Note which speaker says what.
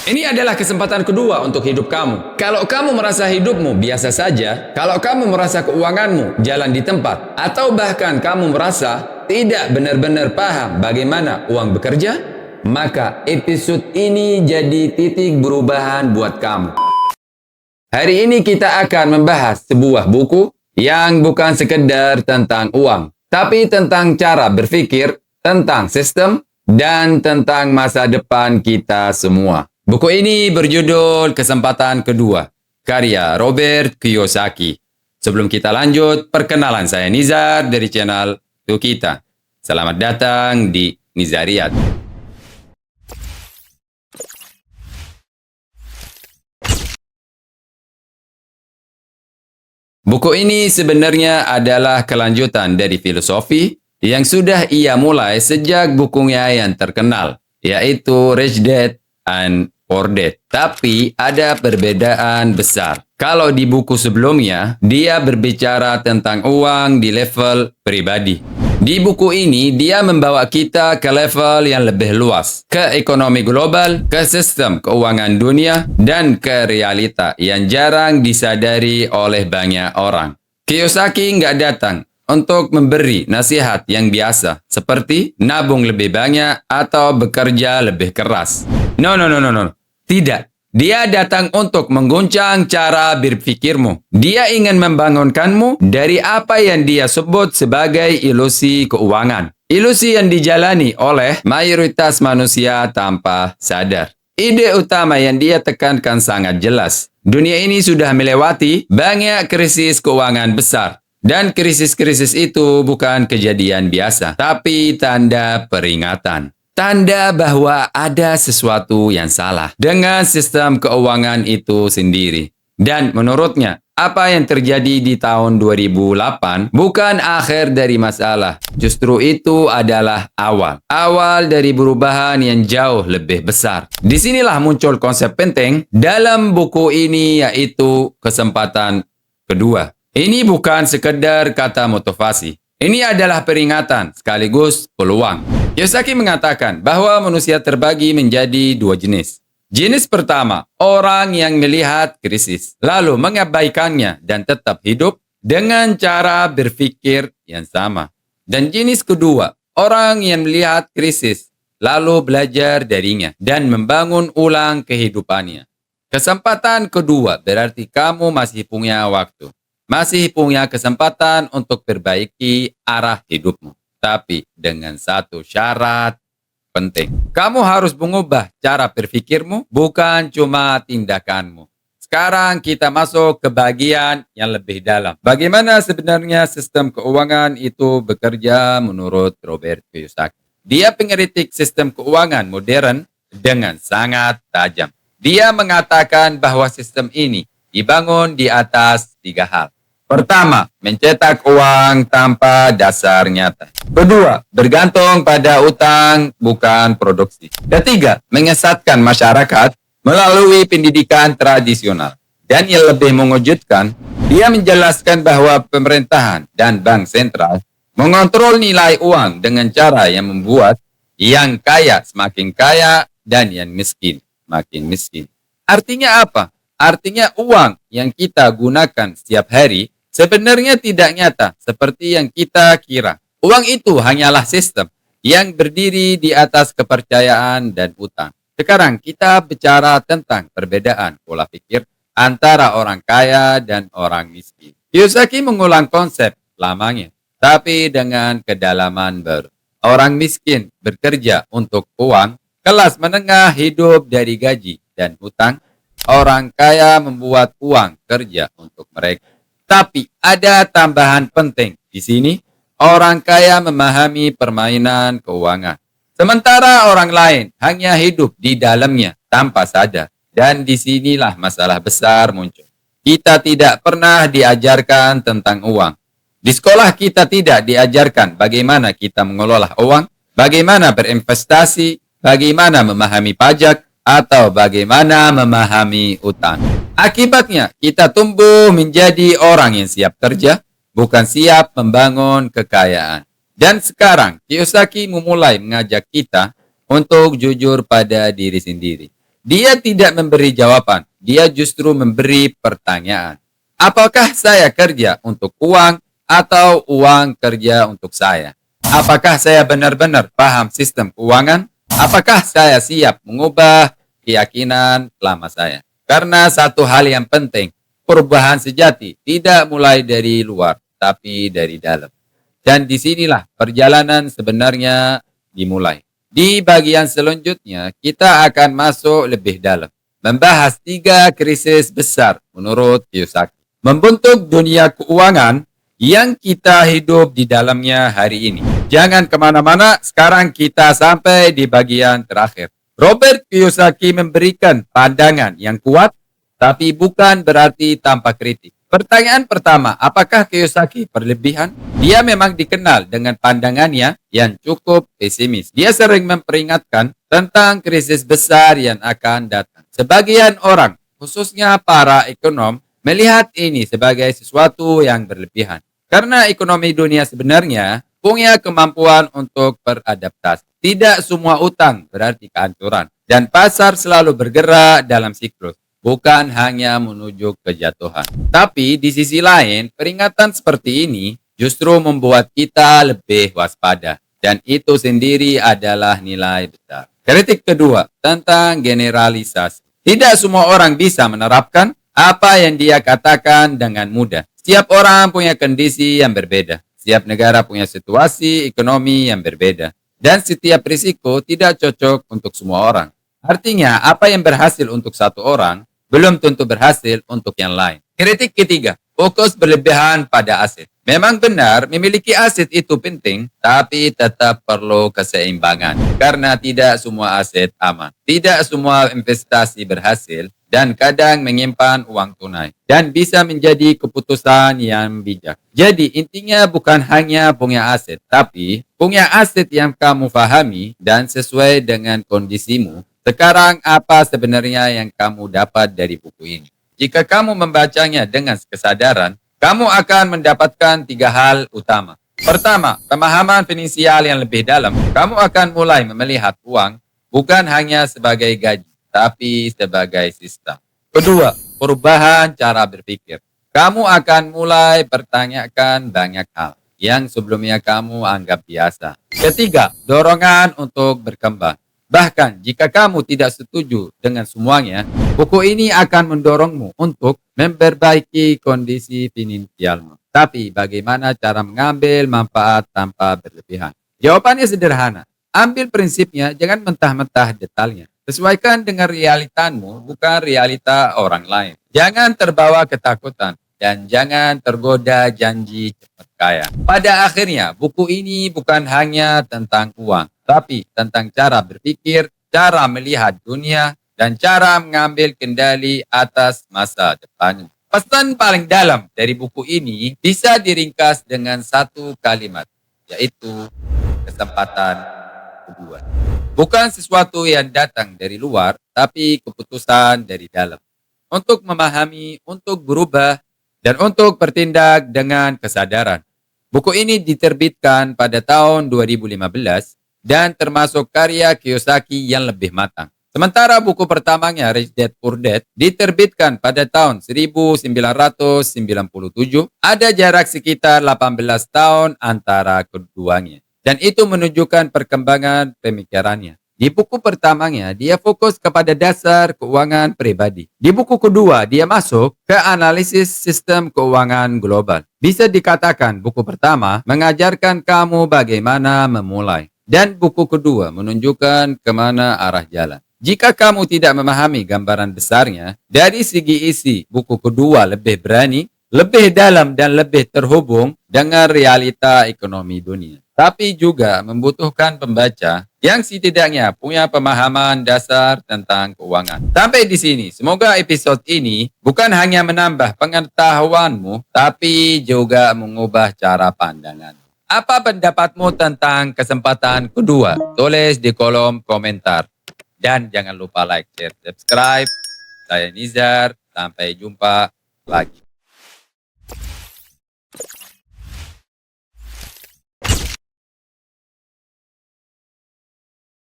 Speaker 1: Ini adalah kesempatan kedua untuk hidup kamu. Kalau kamu merasa hidupmu biasa saja, kalau kamu merasa keuanganmu jalan di tempat, atau bahkan kamu merasa tidak benar-benar paham bagaimana uang bekerja, maka episode ini jadi titik perubahan buat kamu. Hari ini kita akan membahas sebuah buku yang bukan sekedar tentang uang, tapi tentang cara berpikir, tentang sistem, dan tentang masa depan kita semua. Buku ini berjudul Kesempatan Kedua, karya Robert Kiyosaki. Sebelum kita lanjut, perkenalan saya Nizar dari channel Tukita. Selamat datang di Nizariat. Buku ini sebenarnya adalah kelanjutan dari filosofi yang sudah ia mulai sejak bukunya yang terkenal, yaitu Rich Dad and Poor Dad. Tapi ada perbedaan besar. Kalau di buku sebelumnya, dia berbicara tentang uang di level pribadi. Di buku ini, dia membawa kita ke level yang lebih luas, ke ekonomi global, ke sistem keuangan dunia, dan ke realita yang jarang disadari oleh banyak orang. Kiyosaki nggak datang untuk memberi nasihat yang biasa, seperti nabung lebih banyak atau bekerja lebih keras. No. Tidak. Dia datang untuk mengguncang cara berpikirmu. Dia ingin membangunkanmu dari apa yang dia sebut sebagai ilusi keuangan. Ilusi yang dijalani oleh mayoritas manusia tanpa sadar. Ide utama yang dia tekankan sangat jelas. Dunia ini sudah melewati banyak krisis keuangan besar. Dan krisis-krisis itu bukan kejadian biasa, tapi tanda peringatan. Tanda bahwa ada sesuatu yang salah dengan sistem keuangan itu sendiri. Dan menurutnya, apa yang terjadi di tahun 2008 bukan akhir dari masalah. Justru itu adalah awal. Awal dari perubahan yang jauh lebih besar. Disinilah muncul konsep penting dalam buku ini, yaitu kesempatan kedua. Ini bukan sekedar kata motivasi. Ini adalah peringatan sekaligus peluang. Kiyosaki mengatakan bahwa manusia terbagi menjadi dua jenis. Jenis pertama, orang yang melihat krisis, lalu mengabaikannya dan tetap hidup dengan cara berpikir yang sama. Dan jenis kedua, orang yang melihat krisis, lalu belajar darinya dan membangun ulang kehidupannya. Kesempatan kedua berarti kamu masih punya waktu. Masih punya kesempatan untuk perbaiki arah hidupmu. Tapi dengan satu syarat penting. Kamu harus mengubah cara berpikirmu, bukan cuma tindakanmu. Sekarang kita masuk ke bagian yang lebih dalam. Bagaimana sebenarnya sistem keuangan itu bekerja menurut Robert Kiyosaki? Dia pengkritik sistem keuangan modern dengan sangat tajam. Dia mengatakan bahwa sistem ini dibangun di atas tiga hal. Pertama, mencetak uang tanpa dasar nyata. Kedua, bergantung pada utang bukan produksi. Ketiga, menyesatkan masyarakat melalui pendidikan tradisional. Dan yang lebih mengejutkan, dia menjelaskan bahwa pemerintahan dan bank sentral mengontrol nilai uang dengan cara yang membuat yang kaya semakin kaya dan yang miskin makin miskin. Artinya apa? Artinya uang yang kita gunakan setiap hari sebenarnya tidak nyata seperti yang kita kira. Uang itu hanyalah sistem yang berdiri di atas kepercayaan dan utang. Sekarang kita bicara tentang perbedaan pola pikir antara orang kaya dan orang miskin. Kiyosaki mengulang konsep lamanya, tapi dengan kedalaman baru. Orang miskin bekerja untuk uang, kelas menengah hidup dari gaji dan hutang. Orang kaya membuat uang kerja untuk mereka. Tapi ada tambahan penting di sini. Orang kaya memahami permainan keuangan. Sementara orang lain hanya hidup di dalamnya tanpa sadar. Dan disinilah masalah besar muncul. Kita tidak pernah diajarkan tentang uang. Di sekolah kita tidak diajarkan bagaimana kita mengelola uang, bagaimana berinvestasi, bagaimana memahami pajak, atau bagaimana memahami utang. Akibatnya, kita tumbuh menjadi orang yang siap kerja, bukan siap membangun kekayaan. Dan sekarang, Kiyosaki memulai mengajak kita untuk jujur pada diri sendiri. Dia tidak memberi jawaban, dia justru memberi pertanyaan. Apakah saya kerja untuk uang atau uang kerja untuk saya? Apakah saya benar-benar paham sistem keuangan? Apakah saya siap mengubah keyakinan lama saya? Karena satu hal yang penting, perubahan sejati tidak mulai dari luar, tapi dari dalam. Dan disinilah perjalanan sebenarnya dimulai. Di bagian selanjutnya, kita akan masuk lebih dalam. Membahas 3 krisis besar menurut Kiyosaki. Membentuk dunia keuangan yang kita hidup di dalamnya hari ini. Jangan kemana-mana, sekarang kita sampai di bagian terakhir. Robert Kiyosaki memberikan pandangan yang kuat, tapi bukan berarti tanpa kritik. Pertanyaan pertama, apakah Kiyosaki berlebihan? Dia memang dikenal dengan pandangannya yang cukup pesimis. Dia sering memperingatkan tentang krisis besar yang akan datang. Sebagian orang, khususnya para ekonom, melihat ini sebagai sesuatu yang berlebihan. Karena ekonomi dunia sebenarnya punya kemampuan untuk beradaptasi. Tidak semua utang berarti kehancuran. Dan pasar selalu bergerak dalam siklus, bukan hanya menuju kejatuhan. Tapi di sisi lain, peringatan seperti ini justru membuat kita lebih waspada. Dan itu sendiri adalah nilai besar. Kritik kedua tentang generalisasi. Tidak semua orang bisa menerapkan apa yang dia katakan dengan mudah. Setiap orang punya kondisi yang berbeda. Setiap negara punya situasi ekonomi yang berbeda. Dan setiap risiko tidak cocok untuk semua orang. Artinya, apa yang berhasil untuk satu orang belum tentu berhasil untuk yang lain. Kritik ketiga, fokus berlebihan pada aset. Memang benar, memiliki aset itu penting, tapi tetap perlu keseimbangan. Karena tidak semua aset aman. Tidak semua investasi berhasil, dan kadang menyimpan uang tunai. Dan bisa menjadi keputusan yang bijak. Jadi intinya bukan hanya punya aset, tapi punya aset yang kamu pahami dan sesuai dengan kondisimu. Sekarang apa sebenarnya yang kamu dapat dari buku ini? Jika kamu membacanya dengan kesadaran, kamu akan mendapatkan 3 hal utama. Pertama, pemahaman finansial yang lebih dalam. Kamu akan mulai melihat uang bukan hanya sebagai gaji, tapi sebagai sistem. Kedua, perubahan cara berpikir. Kamu akan mulai pertanyakan banyak hal yang sebelumnya kamu anggap biasa. Ketiga, dorongan untuk berkembang. Bahkan jika kamu tidak setuju dengan semuanya, buku ini akan mendorongmu untuk memperbaiki kondisi finansialmu. Tapi bagaimana cara mengambil manfaat tanpa berlebihan? Jawabannya sederhana. Ambil prinsipnya, jangan mentah-mentah detailnya. Sesuaikan dengan realitamu, bukan realita orang lain. Jangan terbawa ketakutan dan jangan tergoda janji cepat kaya. Pada akhirnya, buku ini bukan hanya tentang uang, tapi tentang cara berpikir, cara melihat dunia, dan cara mengambil kendali atas masa depan. Pesan paling dalam dari buku ini bisa diringkas dengan 1 kalimat, yaitu kesempatan kedua. Bukan sesuatu yang datang dari luar, tapi keputusan dari dalam. Untuk memahami, untuk berubah, dan untuk bertindak dengan kesadaran. Buku ini diterbitkan pada tahun 2015, dan termasuk karya Kiyosaki yang lebih matang. Sementara buku pertamanya Rich Dad Poor Dad diterbitkan pada tahun 1997, ada jarak sekitar 18 tahun antara keduanya. Dan itu menunjukkan perkembangan pemikirannya. Di buku pertamanya, dia fokus kepada dasar keuangan pribadi. Di buku kedua, dia masuk ke analisis sistem keuangan global. Bisa dikatakan buku pertama mengajarkan kamu bagaimana memulai. Dan buku kedua menunjukkan kemana arah jalan. Jika kamu tidak memahami gambaran besarnya, dari segi isi, buku kedua lebih berani, lebih dalam dan lebih terhubung dengan realita ekonomi dunia. Tapi juga membutuhkan pembaca yang setidaknya punya pemahaman dasar tentang keuangan. Sampai di sini, semoga episode ini bukan hanya menambah pengetahuanmu, tapi juga mengubah cara pandangan. Apa pendapatmu tentang kesempatan kedua? Tulis di kolom komentar. Dan jangan lupa like, share, subscribe. Saya Nizar. Sampai jumpa lagi.